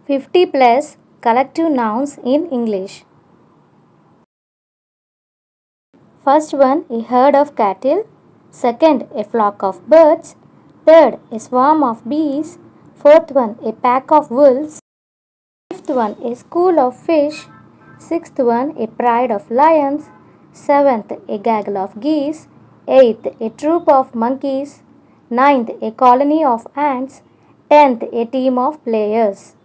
50 plus collective nouns in English. First one, a herd of cattle. Second, a flock of birds. Third, a swarm of bees. Fourth one, a pack of wolves. Fifth one, a school of fish. Sixth one, a pride of lions. Seventh, a gaggle of geese. Eighth, a troop of monkeys. Ninth, a colony of ants. 10th, a team of players.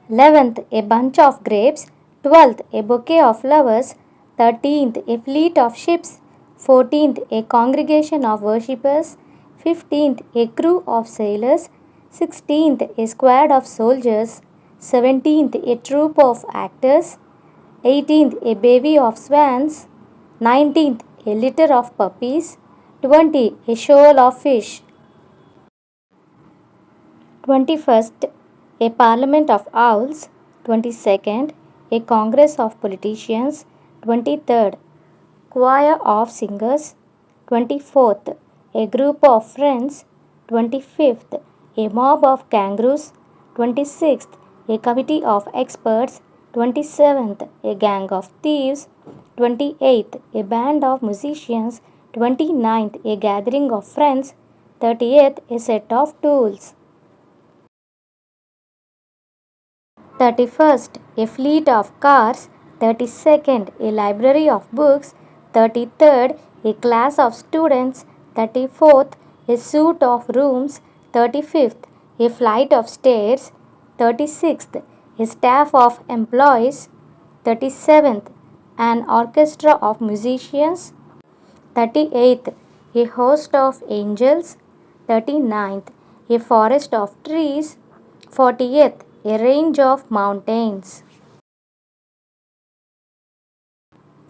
11th, a bunch of grapes. 12th, a bouquet of flowers. 13th, a fleet of ships. 14th, a congregation of worshippers. 15th, a crew of sailors. 16th, a squad of soldiers. 17th, a troop of actors. 18th, a bevy of swans. 19th, a litter of puppies. 20, a shoal of fish. 21st, a parliament of owls. 22nd, a congress of politicians. 23rd, choir of singers. 24th, a group of friends. 25th, a mob of kangaroos. 26th, a committee of experts. 27th, a gang of thieves. 28th, a band of musicians. 29th, a gathering of friends. 30th, a set of tools. 31st, a fleet of cars. 32nd, a library of books. 33rd, a class of students. 34th, a suite of rooms. 35th, a flight of stairs. 36th, a staff of employees. 37th, an orchestra of musicians. 38th, a host of angels. 39th, a forest of trees. 40th, a range of mountains.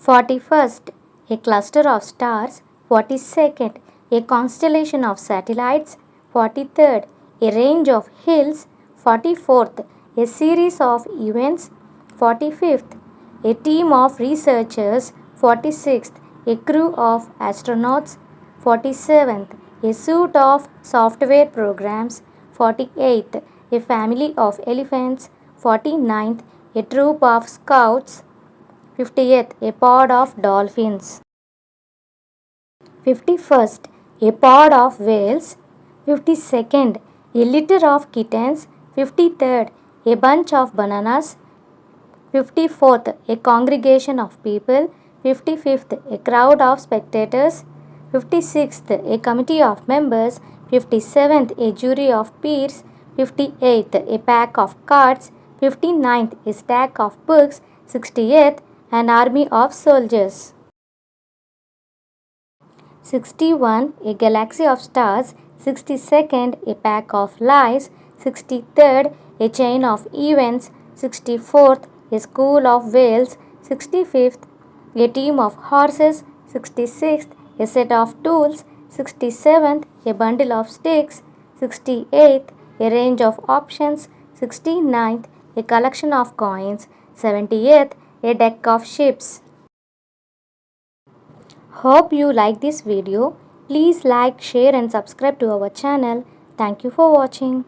41st, a cluster of stars. 42nd, a constellation of satellites. 43rd, a range of hills. 44th, a series of events. 45th, a team of researchers. 46th, a crew of astronauts. 47th, a suite of software programs. 48th, a family of elephants. 49th, a troop of scouts. 50th, a pod of dolphins. 51st, a pod of whales. 52nd, a litter of kittens. 53rd, a bunch of bananas. 54th, a congregation of people. 55th, a crowd of spectators. 56th, a committee of members. 57th, a jury of peers. 58th, a pack of cards. 59th, a stack of books. 60th, an army of soldiers. 61, a galaxy of stars. 62nd, a pack of lies. 63rd, a chain of events. 64th, a school of whales. 65th, a team of horses. 66th, a set of tools. 67th, a bundle of sticks. 68th, a range of options. 69th, a collection of coins. 70th, a deck of ships. Hope you like this video. Please like, share and subscribe to our channel. Thank you for watching.